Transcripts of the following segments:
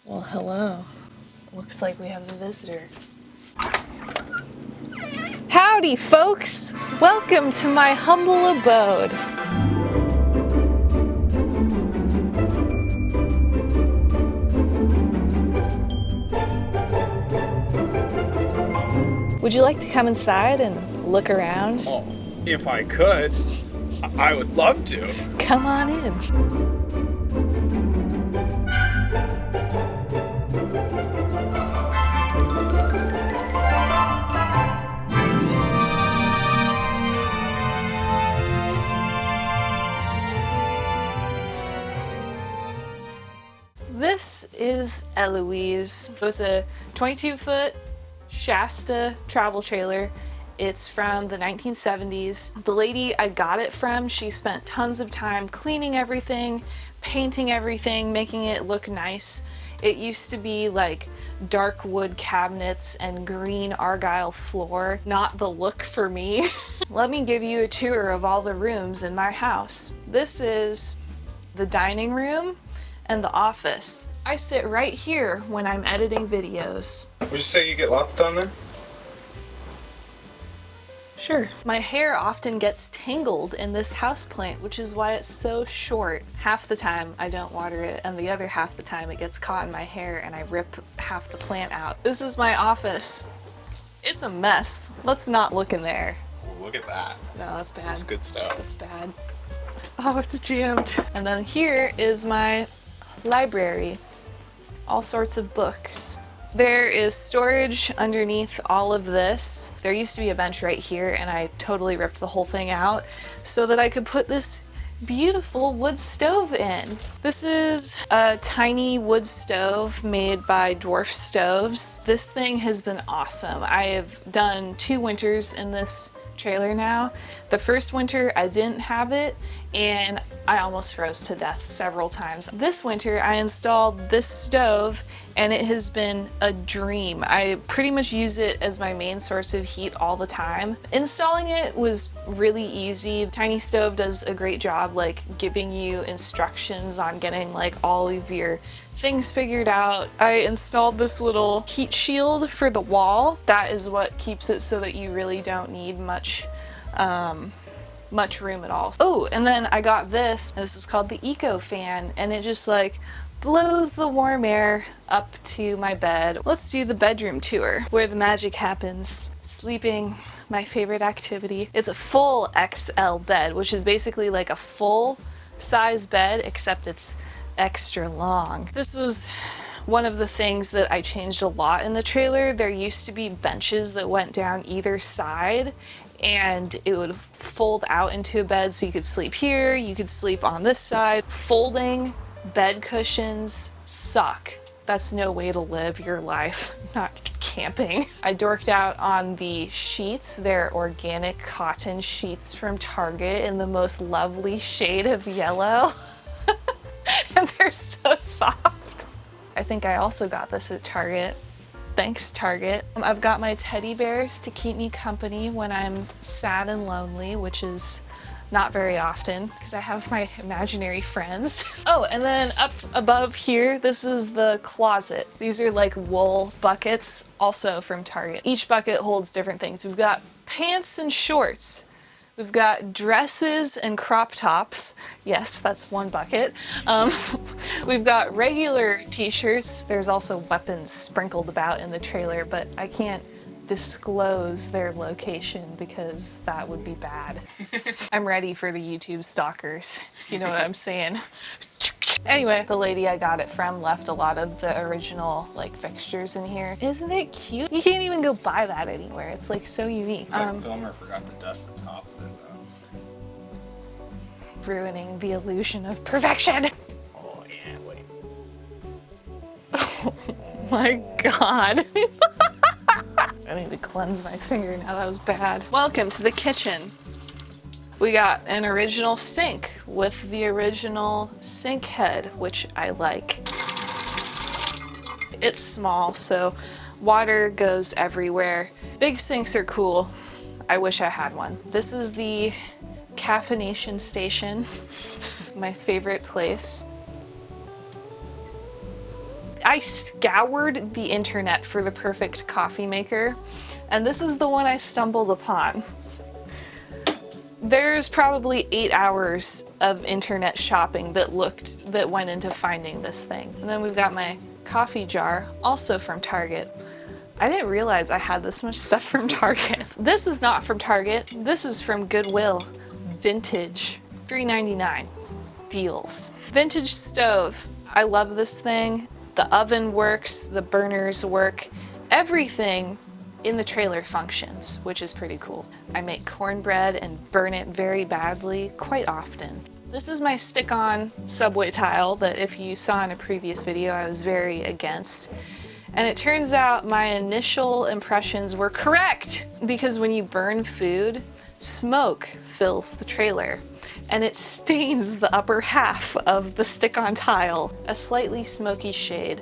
Well, hello. Looks like we have a visitor. Howdy, folks! Welcome to my humble abode. Would you like to come inside and look around? Oh, if I could, I would love to. Come on in. This is Eloise. It was a 22-foot Shasta travel trailer. It's from the 1970s. The lady I got it from, she spent tons of time cleaning everything, painting everything, making it look nice. It used to be like dark wood cabinets and green argyle floor. Not the look for me. Let me give you a tour of all the rooms in my house. This is the dining room and the office. I sit right here when I'm editing videos. Would you say you get lots done there? Sure. My hair often gets tangled in this houseplant, which is why it's so short. Half the time I don't water it, and the other half the time it gets caught in my hair and I rip half the plant out. This is my office. It's a mess. Let's not look in there. Oh, look at that. No, that's bad. That's good stuff. That's bad. Oh, it's jammed. And then here is my library. All sorts of books. There is storage underneath all of this. There used to be a bench right here and I totally ripped the whole thing out so that I could put this beautiful wood stove in. This is a tiny wood stove made by Dwarf stoves. This thing has been awesome. I have done 2 winters in this trailer now. The first winter I didn't have it and I almost froze to death several times. This winter I installed this stove and it has been a dream. I pretty much use it as my main source of heat all the time. Installing it was really easy. Tiny Stove does a great job like giving you instructions on getting like all of your things figured out. I installed this little heat shield for the wall. That is what keeps it so that you really don't need much room at all. Oh, and then I got this. This is called the Ecofan, and it just like blows the warm air up to my bed. Let's do the bedroom tour where the magic happens. Sleeping, my favorite activity. It's a full XL bed, which is basically like a full size bed, except it's extra long. This was one of the things that I changed a lot in the trailer. There used to be benches that went down either side and it would fold out into a bed so you could sleep here, you could sleep on this side. Folding bed cushions suck. That's no way to live your life, not camping. I dorked out on the sheets. They're organic cotton sheets from Target in the most lovely shade of yellow. And they're so soft. I think I also got this at Target. Thanks, Target. I've got my teddy bears to keep me company when I'm sad and lonely, which is not very often because I have my imaginary friends. Oh, and then up above here, this is the closet. These are like wool buckets, also from Target. Each bucket holds different things. We've got pants and shorts. We've got dresses and crop tops. Yes, that's one bucket. We've got regular t-shirts. There's also weapons sprinkled about in the trailer, but I can't disclose their location because that would be bad. I'm ready for the YouTube stalkers, you know what I'm saying. Anyway, the lady I got it from left a lot of the original like fixtures in here. Isn't it cute? You can't even go buy that anywhere. It's like so unique. It's like Filmer forgot to dust the top of it. Ruining the illusion of perfection. Oh yeah, wait. Oh my god. I need to cleanse my finger now, that was bad. Welcome to the kitchen. We got an original sink with the original sink head, which I like. It's small, so water goes everywhere. Big sinks are cool. I wish I had one. This is the caffeination station, my favorite place. I scoured the internet for the perfect coffee maker, and this is the one I stumbled upon. There's probably 8 hours of internet shopping that went into finding this thing. And then we've got my coffee jar, also from Target. I didn't realize I had this much stuff from Target. This is not from Target. This is from Goodwill. Vintage. $3.99. Deals. Vintage stove. I love this thing. The oven works, the burners work. Everything in the trailer functions, which is pretty cool. I make cornbread and burn it very badly quite often. This is my stick-on subway tile that, if you saw in a previous video, I was very against. And it turns out my initial impressions were correct, because when you burn food, smoke fills the trailer and it stains the upper half of the stick-on tile, a slightly smoky shade.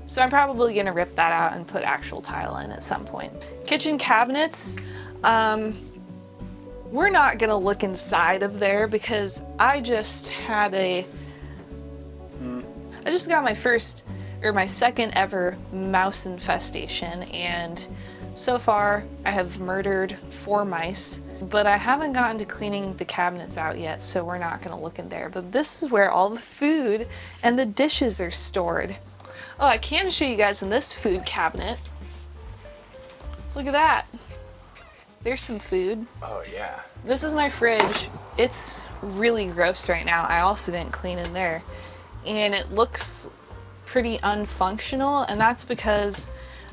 So I'm probably gonna rip that out and put actual tile in at some point. Kitchen cabinets, we're not gonna look inside of there because I just got my second ever mouse infestation, and so far I have murdered 4 mice, but I haven't gotten to cleaning the cabinets out yet, so we're not gonna look in there. But this is where all the food and the dishes are stored. Oh, I can show you guys in this food cabinet. Look at that. There's some food. Oh yeah. This is my fridge. It's really gross right now. I also didn't clean in there. And it looks pretty unfunctional, and that's because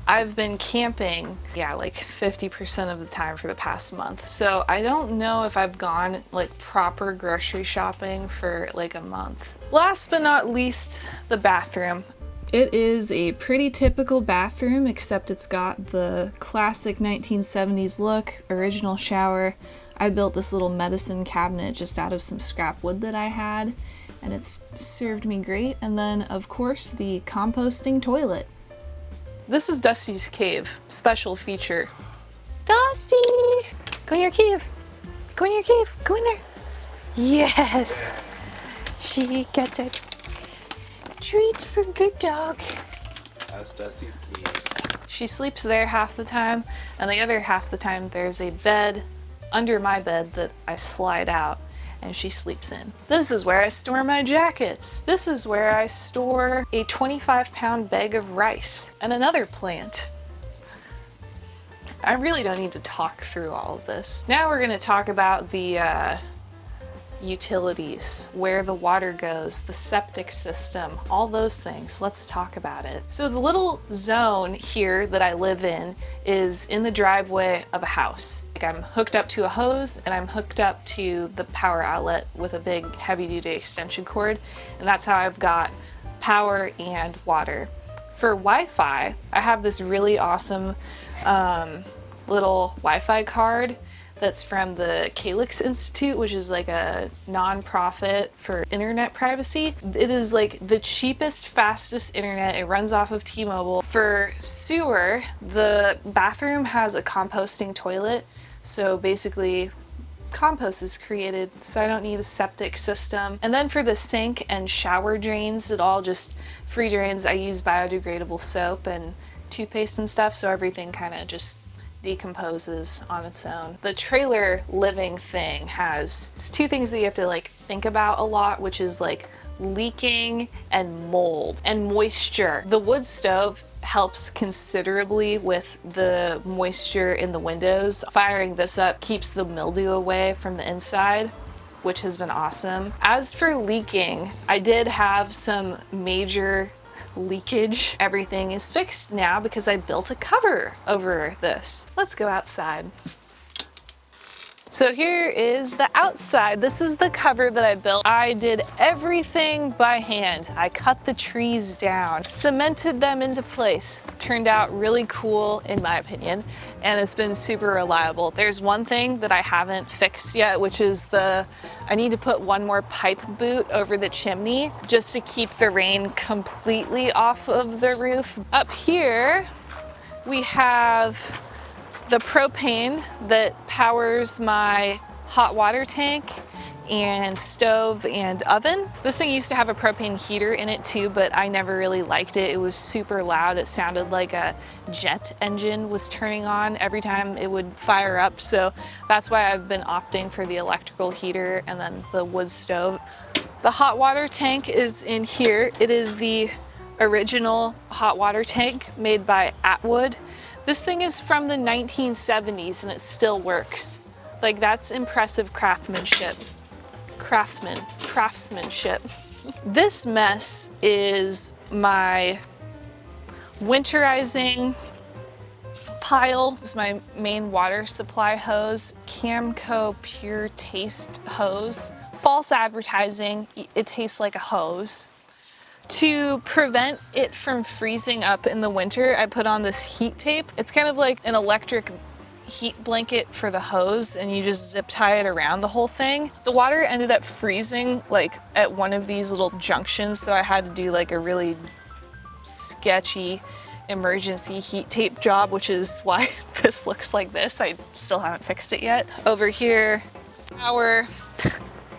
I've been camping, like 50% of the time for the past month. So I don't know if I've gone like proper grocery shopping for like a month. Last but not least, the bathroom. It is a pretty typical bathroom, except it's got the classic 1970s look, original shower. I built this little medicine cabinet just out of some scrap wood that I had, and it's served me great. And then, of course, the composting toilet. This is Dusty's cave, special feature. Dusty! Go in your cave! Go in your cave! Go in there! Yes! She gets a treat for good dog. That's Dusty's cave. She sleeps there half the time, and the other half the time there's a bed under my bed that I slide out and she sleeps in. This is where I store my jackets. This is where I store a 25-pound bag of rice and another plant. I really don't need to talk through all of this. Now we're going to talk about the utilities, where the water goes, the septic system, all those things. Let's talk about it. So the little zone here that I live in is in the driveway of a house. Like, I'm hooked up to a hose and I'm hooked up to the power outlet with a big heavy-duty extension cord, and that's how I've got power and water. For Wi-Fi, I have this really awesome little Wi-Fi card that's from the Calyx Institute, which is like a non-profit for internet privacy. It is like the cheapest, fastest internet. It runs off of T-Mobile. For sewer, the bathroom has a composting toilet, so basically compost is created, so I don't need a septic system. And then for the sink and shower drains, it all just free drains. I use biodegradable soap and toothpaste and stuff, so everything kind of just decomposes on its own. The trailer living thing has 2 things that you have to like think about a lot, which is like leaking and mold and moisture. The wood stove helps considerably with the moisture in the windows. Firing this up keeps the mildew away from the inside, which has been awesome. As for leaking, I did have some major leakage. Everything is fixed now because I built a cover over this. Let's go outside. So here is the outside. This is the cover that I built. I did everything by hand. I cut the trees down, cemented them into place. Turned out really cool in my opinion, and it's been super reliable. There's one thing that I haven't fixed yet, which is I need to put one more pipe boot over the chimney just to keep the rain completely off of the roof. Up here, we have the propane that powers my hot water tank and stove and oven. This thing used to have a propane heater in it too, but I never really liked it. It was super loud. It sounded like a jet engine was turning on every time it would fire up. So that's why I've been opting for the electrical heater and then the wood stove. The hot water tank is in here. It is the original hot water tank made by Atwood. This thing is from the 1970s and it still works. Like, that's impressive craftsmanship. Craftsmanship. This mess is my winterizing pile. This is my main water supply hose, Camco Pure Taste hose. False advertising, it tastes like a hose. To prevent it from freezing up in the winter, I put on this heat tape. It's kind of like an electric heat blanket for the hose, and you just zip tie it around the whole thing. The water ended up freezing like at one of these little junctions, so I had to do like a really sketchy emergency heat tape job, which is why this looks like this. I still haven't fixed it yet. Over here,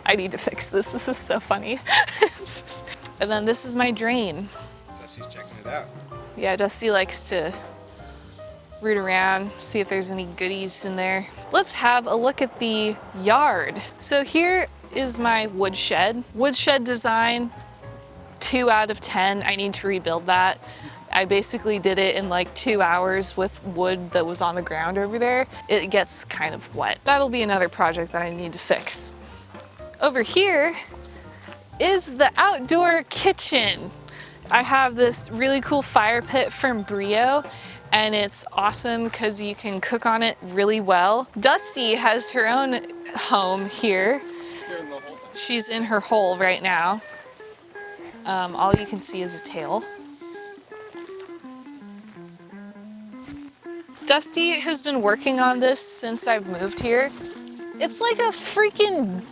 I need to fix this. This is so funny. And then this is my drain. Dusty's checking it out. Yeah, Dusty likes to root around, see if there's any goodies in there. Let's have a look at the yard. So here is my woodshed. Woodshed design, 2 out of 10. I need to rebuild that. I basically did it in like 2 hours with wood that was on the ground over there. It gets kind of wet. That'll be another project that I need to fix. Over here is the outdoor kitchen. I have this really cool fire pit from Brio, and it's awesome because you can cook on it really well. Dusty has her own home here. She's in her hole right now. All you can see is a tail. Dusty has been working on this since I've moved here. It's like a freaking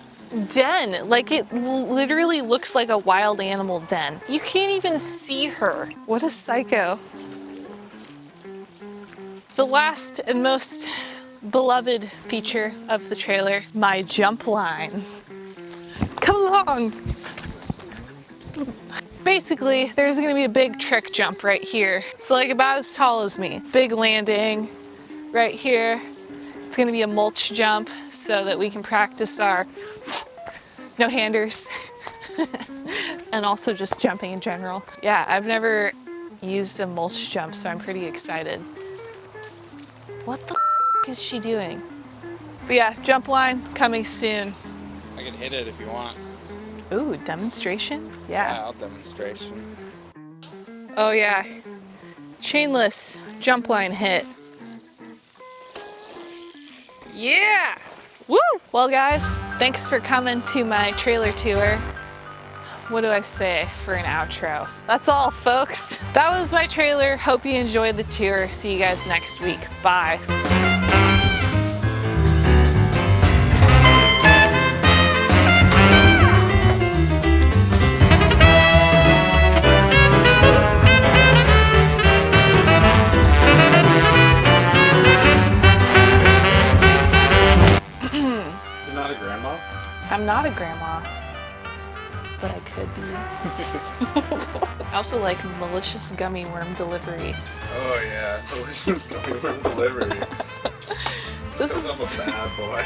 den. Like, it literally looks like a wild animal den. You can't even see her. What a psycho. The last and most beloved feature of the trailer, my jump line. Come along. Basically, there's gonna be a big trick jump right here. So like about as tall as me. Big landing right here. It's gonna be a mulch jump so that we can practice our no-handers. And also just jumping in general. Yeah, I've never used a mulch jump, so I'm pretty excited. What the is she doing? But yeah, jump line coming soon. I can hit it if you want. Ooh, demonstration? Yeah, I'll demonstration. Oh yeah, chainless jump line hit. Yeah! Woo! Well guys, thanks for coming to my trailer tour. What do I say for an outro? That's all, folks. That was my trailer. Hope you enjoyed the tour. See you guys next week. Bye. You're not a grandma? I'm not a grandma, but I could be. I also like malicious gummy worm delivery. Oh yeah, delicious gummy worm delivery. This is I'm a bad boy.